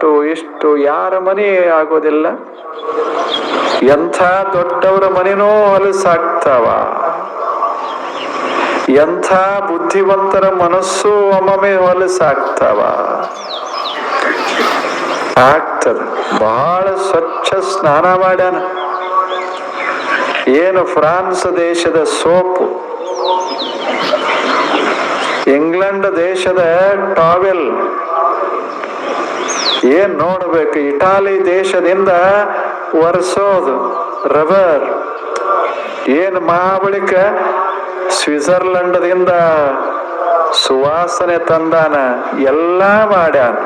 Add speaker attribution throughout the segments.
Speaker 1: ಇಷ್ಟು ಯಾರ ಮನೆ ಆಗೋದಿಲ್ಲ? ಎಂಥ ದೊಡ್ಡವರ ಮನೆನೂ ಹೊಲಸಾಗ್ತಾವ. ಎಂಥ ಬುದ್ಧಿವಂತರ ಮನಸ್ಸು ಒಮ್ಮೊಮ್ಮೆ ಹೊಲಸಾಗ್ತಾವ. ಆಗ್ತದ. ಬಹಳ ಸ್ವಚ್ಛ ಸ್ನಾನ ಮಾಡ್ಯಾನ. ಏನು ಫ್ರಾನ್ಸ್ ದೇಶದ ಸೋಪು, ಇಂಗ್ಲೆಂಡ್ ದೇಶದ ಟಾವೆಲ್, ಏನ್ ನೋಡ್ಬೇಕು, ಇಟಾಲಿ ದೇಶದಿಂದ ಒರೆಸೋದು ರಬ್ಬರ್, ಏನ್ ಮಹಾಬಳಿಕ ಸ್ವಿಟ್ಜರ್ಲೆಂಡ್ದಿಂದ ಸುವಾಸನೆ ತಂದಾನ, ಎಲ್ಲ ಮಾಡ್ಯಾನ.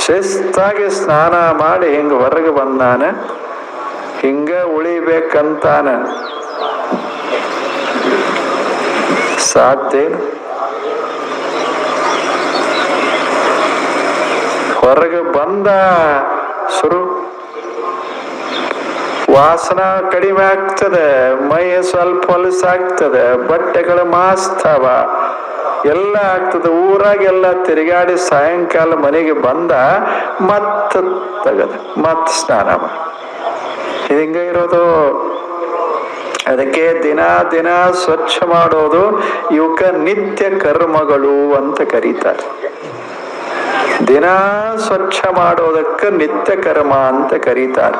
Speaker 1: ಶಿಸ್ತಾಗಿ ಸ್ನಾನ ಮಾಡಿ ಹಿಂಗ ಹೊರಗೆ ಬಂದಾನ. ಹಿಂಗ ಉಳಿಬೇಕಂತಾನ. ಸಾಧ್ಯ? ಹೊರಗೆ ಬಂದ ಶುರು ವಾಸನ ಕಡಿಮೆ ಆಗ್ತದೆ, ಮೈ ಸ್ವಲ್ಪ ಹೊಲಸಾಗ್ತದೆ, ಬಟ್ಟೆಗಳು ಮಾಸ್ತಾವ, ಎಲ್ಲ ಆಗ್ತದೆ. ಊರಾಗೆಲ್ಲ ತಿರುಗಾಡಿ ಸಾಯಂಕಾಲ ಮನೆಗೆ ಬಂದ, ಮತ್ತ ತೆಗದ, ಮತ್ ಸ್ನಾನ ಮಾಡಿ. ಹಿಂಗ ಇರೋದು. ಅದಕ್ಕೆ ದಿನ ದಿನ ಸ್ವಚ್ಛ ಮಾಡೋದು, ಇವಕ್ಕ ನಿತ್ಯ ಕರ್ಮಗಳು ಅಂತ ಕರೀತಾರೆ. ದಿನ ಸ್ವಚ್ಛ ಮಾಡೋದಕ್ಕೆ ನಿತ್ಯ ಕರ್ಮ ಅಂತ ಕರೀತಾರೆ.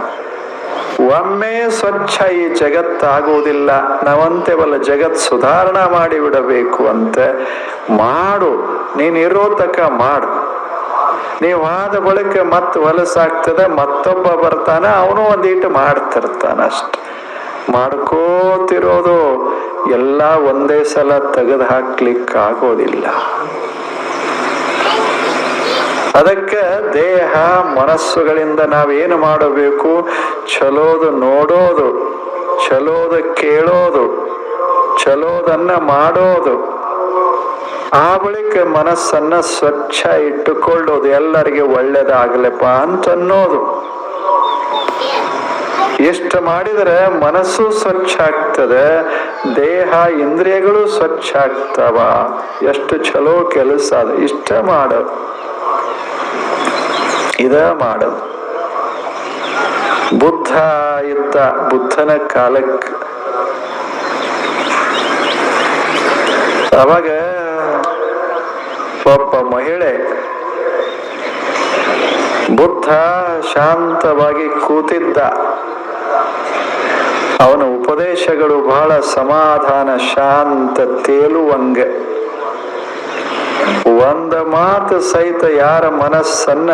Speaker 1: ಒಮ್ಮೆ ಸ್ವಚ್ಛ ಈ ಜಗತ್ತಾಗುವುದಿಲ್ಲ. ನಾವಂತೇವಲ್ಲ, ಜಗತ್ ಸುಧಾರಣಾ ಮಾಡಿ ಬಿಡಬೇಕು ಅಂತ. ಮಾಡು, ನೀನಿರೋ ತಕ ಮಾಡು. ನೀವಾದ ಬಳಿಕ ಮತ್ ಹೊಲಸಾಗ್ತದೆ, ಮತ್ತೊಬ್ಬ ಬರ್ತಾನ, ಅವನು ಒಂದೀಟು ಮಾಡ್ತಿರ್ತಾನ. ಅಷ್ಟೆ ಮಾಡ್ಕೋತಿರೋದು. ಎಲ್ಲ ಒಂದೇ ಸಲ ತೆಗೆದು ಹಾಕ್ಲಿಕ್ಕಾಗೋದಿಲ್ಲ. ಅದಕ್ಕೆ ದೇಹ ಮನಸ್ಸುಗಳಿಂದ ನಾವೇನು ಮಾಡಬೇಕು? ಚಲೋದು ನೋಡೋದು, ಚಲೋದು ಕೇಳೋದು, ಚಲೋದನ್ನ ಮಾಡೋದು. ಆ ಬಳಿಕ ಮನಸ್ಸನ್ನ ಸ್ವಚ್ಛ ಇಟ್ಟುಕೊಳ್ಳೋದು, ಎಲ್ಲರಿಗೆ ಒಳ್ಳೇದಾಗಲಪ್ಪ ಅಂತ ಅನ್ನೋದು. ಎಷ್ಟು ಮಾಡಿದರೆ ಮನಸ್ಸು ಸ್ವಚ್ಛ ಆಗ್ತದೆ, ದೇಹ ಇಂದ್ರಿಯಗಳು ಸ್ವಚ್ಛ ಆಗ್ತಾವ. ಎಷ್ಟು ಚಲೋ ಕೆಲಸ ಅದು. ಇಷ್ಟ ಮಾಡೋದು, ಇದ ಮಾಡೋದು. ಬುದ್ಧ ಇದ್ದ, ಬುದ್ಧನ ಕಾಲಕ್ಕೆ ಅವಾಗ ಒಬ್ಬ ಮಹಿಳೆ, ಬುದ್ಧ ಶಾಂತವಾಗಿ ಕೂತಿದ್ದ. ಅವನ ಉಪದೇಶಗಳು ಬಹಳ ಸಮಾಧಾನ, ಶಾಂತ, ತೇಲುವಂಗೆ. ಒಂದು ಮಾತು ಸಹಿತ ಯಾರ ಮನಸ್ಸನ್ನ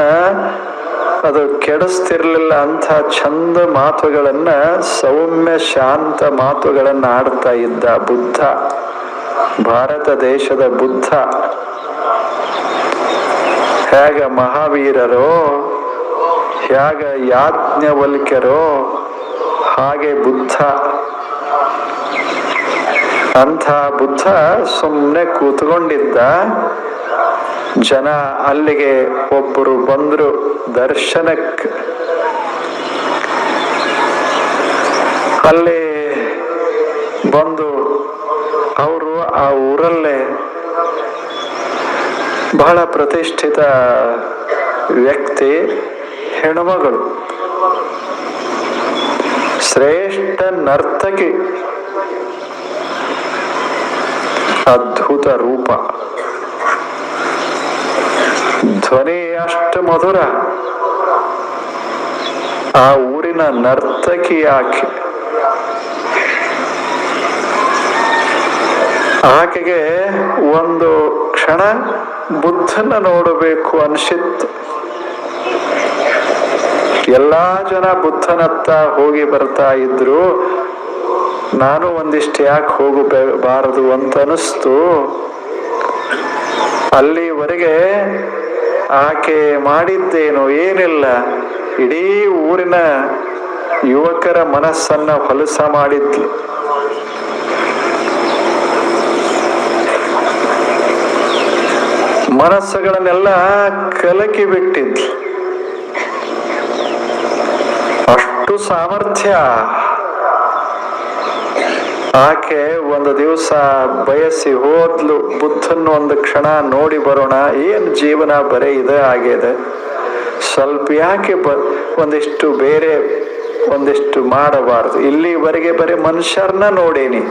Speaker 1: ಅದು ಕೆಡಿಸ್ತಿರ್ಲಿಲ್ಲ. ಅಂಥ ಚಂದ ಮಾತುಗಳನ್ನ, ಸೌಮ್ಯ ಶಾಂತ ಮಾತುಗಳನ್ನ ಆಡ್ತಾ ಇದ್ದ ಬುದ್ಧ, ಭಾರತ ದೇಶದ ಬುದ್ಧ. ಹೇಗ ಮಹಾವೀರರೋ, ಹೇಗ ಯಾಜ್ಞವಲ್ಕ್ಯರೋ, ಹಾಗೆ ಬುದ್ಧ. ಅಂಥ ಬುದ್ಧ ಸುಮ್ಮನೆ ಕೂತ್ಕೊಂಡಿದ್ದ. ಜನ ಅಲ್ಲಿಗೆ ಒಬ್ಬರು ಬಂದ್ರು ದರ್ಶನಕ್ಕೆ. ಅಲ್ಲಿ ಬಂದು ಅವರು ಆ ಊರಲ್ಲೇ ಬಹಳ ಪ್ರತಿಷ್ಠಿತ ವ್ಯಕ್ತಿ, ಹೆಣ್ಮಗಳು, ಶ್ರೇಷ್ಠ ನರ್ತಕಿ, ಅದ್ಭುತ ರೂಪ, ಧ್ವನಿ ಅಷ್ಟು ಮಧುರ. ಆ ಊರಿನ ನರ್ತಕಿ ಆಕೆ. ಆಕೆಗೆ ಒಂದು ಕ್ಷಣ ಬುದ್ಧನ ನೋಡಬೇಕು ಅನ್ಸಿತ್ತು. ಎಲ್ಲಾ ಜನ ಬುದ್ಧನತ್ತ ಹೋಗಿ ಬರ್ತಾ ಇದ್ರು. ನಾನು ಒಂದಿಷ್ಟು ಯಾಕೆ ಹೋಗಬಾರದು ಅಂತ ಅನಿಸ್ತು. ಅಲ್ಲಿವರೆಗೆ ಆಕೆ ಮಾಡಿದ್ದೇನು ಏನಿಲ್ಲ, ಇಡೀ ಊರಿನ ಯುವಕರ ಮನಸ್ಸನ್ನ ಹೊಲಸ ಮಾಡಿದ್ಲು. ಮನಸ್ಸುಗಳನ್ನೆಲ್ಲ ಕಲಕಿ ಬಿಟ್ಟಿದ್ಲು. ಅಷ್ಟು ಸಾಮರ್ಥ್ಯ. ಆಕೆ ಒಂದು ದಿವಸ ಬಯಸಿ ಹೋದ್ಲು, ಬುದ್ಧನ ಒಂದು ಕ್ಷಣ ನೋಡಿ ಬರೋಣ, ಏನ್ ಜೀವನ ಬರೇ ಇದೆ ಆಗಿದೆ, ಸ್ವಲ್ಪ ಯಾಕೆ ಒಂದಿಷ್ಟು ಬೇರೆ ಒಂದಿಷ್ಟು ಮಾಡಬಾರದು? ಇಲ್ಲಿವರೆಗೆ ಬರೀ ಮನುಷ್ಯರನ್ನ ನೋಡೇನಿ,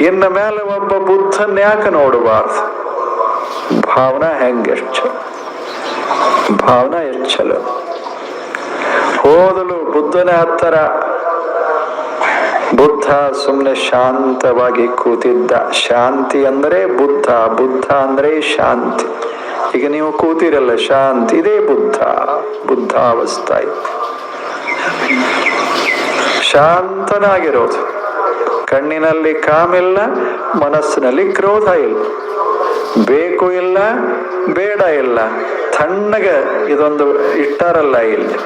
Speaker 1: ಇನ್ನ ಮೇಲೆ ಒಬ್ಬ ಬುದ್ಧನ್ ಯಾಕೆ ನೋಡಬಾರ್ದು? ಭಾವನಾ ಹೆಂಗೆಷ್ಟು ಭಾವನಾ ಎಷ್ಟು ಚಲೋ. ಹೋದಲು ಬುದ್ಧನ ಹತ್ತರ. ಬುದ್ಧ ಸುಮ್ಮನೆ ಶಾಂತವಾಗಿ ಕೂತಿದ್ದ. ಶಾಂತಿ ಅಂದ್ರೆ ಬುದ್ಧ, ಬುದ್ಧ ಅಂದ್ರೆ ಶಾಂತಿ. ಈಗ ನೀವು ಕೂತಿರಲ್ಲ, ಶಾಂತಿ, ಇದೇ ಬುದ್ಧ, ಬುದ್ಧಾವಸ್ಥೆ. ಶಾಂತನಾಗಿರೋದು. ಕಣ್ಣಿನಲ್ಲಿ ಕಾಮಿಲ್ಲ, ಮನಸ್ಸಿನಲ್ಲಿ ಕ್ರೋಧ ಇಲ್ಲ, ಬೇಕು ಇಲ್ಲ, ಬೇಡ ಇಲ್ಲ. ತಣ್ಣಗೆ ಇದೊಂದು ಇಟ್ಟಾರಲ್ಲ, ಇಲ್ಲಿ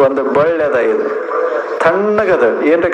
Speaker 1: ಒಂದು ಬಳ್ಳೆದ, ಇದು ತಣ್ಣಗದ, ಏನ್ರ